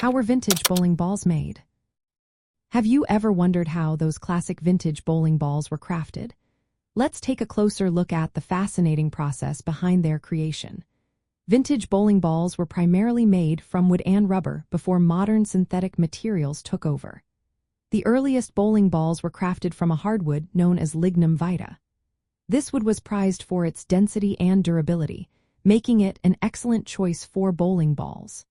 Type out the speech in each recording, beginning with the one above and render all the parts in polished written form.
How were vintage bowling balls made? Have you ever wondered how those classic vintage bowling balls were crafted? Let's take a closer look at the fascinating process behind their creation. Vintage bowling balls were primarily made from wood and rubber before modern synthetic materials took over. The earliest bowling balls were crafted from a hardwood known as lignum vitae. This wood was prized for its density and durability, making it an excellent choice for bowling balls.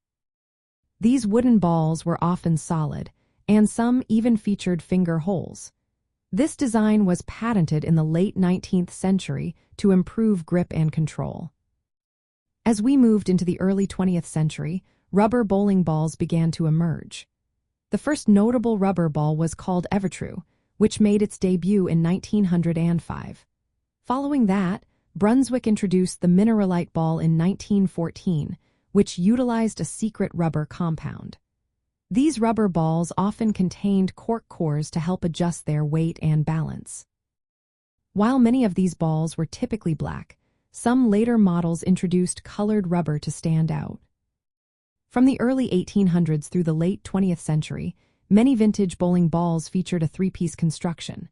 These wooden balls were often solid, and some even featured finger holes. This design was patented in the late 19th century to improve grip and control. As we moved into the early 20th century, rubber bowling balls began to emerge. The first notable rubber ball was called Evertrue, which made its debut in 1905. Following that, Brunswick introduced the Mineralite ball in 1914, which utilized a secret rubber compound. These rubber balls often contained cork cores to help adjust their weight and balance. While many of these balls were typically black, some later models introduced colored rubber to stand out. From the early 1800s through the late 20th century, many vintage bowling balls featured a three-piece construction.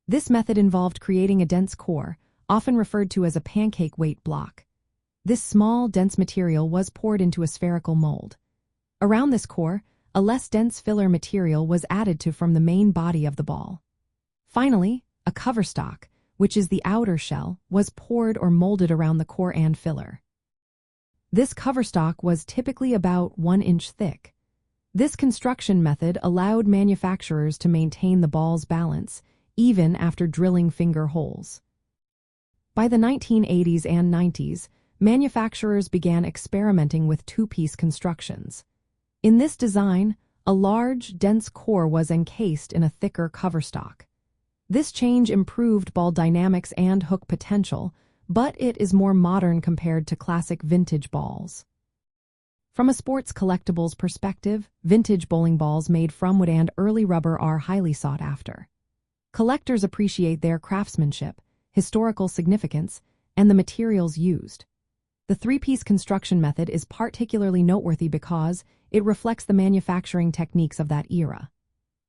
This method involved creating a dense core, often referred to as a pancake weight block. This small, dense material was poured into a spherical mold. Around this core, a less dense filler material was added to from the main body of the ball. Finally, a cover stock, which is the outer shell, was poured or molded around the core and filler. This cover stock was typically about 1 inch thick. This construction method allowed manufacturers to maintain the ball's balance, even after drilling finger holes. By the 1980s and 90s, manufacturers began experimenting with two-piece constructions. In this design, a large, dense core was encased in a thicker cover stock. This change improved ball dynamics and hook potential, but it is more modern compared to classic vintage balls. From a sports collectibles perspective, vintage bowling balls made from wood and early rubber are highly sought after. Collectors appreciate their craftsmanship, historical significance, and the materials used. The three-piece construction method is particularly noteworthy because it reflects the manufacturing techniques of that era.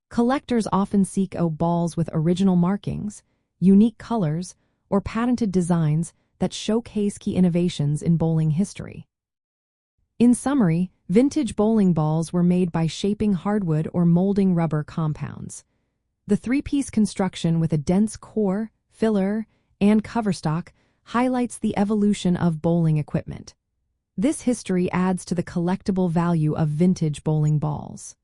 Collectors often seek out balls with original markings, unique colors, or patented designs that showcase key innovations in bowling history. In summary, vintage bowling balls were made by shaping hardwood or molding rubber compounds. The three-piece construction with a dense core, filler, and cover stock highlights the evolution of bowling equipment. This history adds to the collectible value of vintage bowling balls.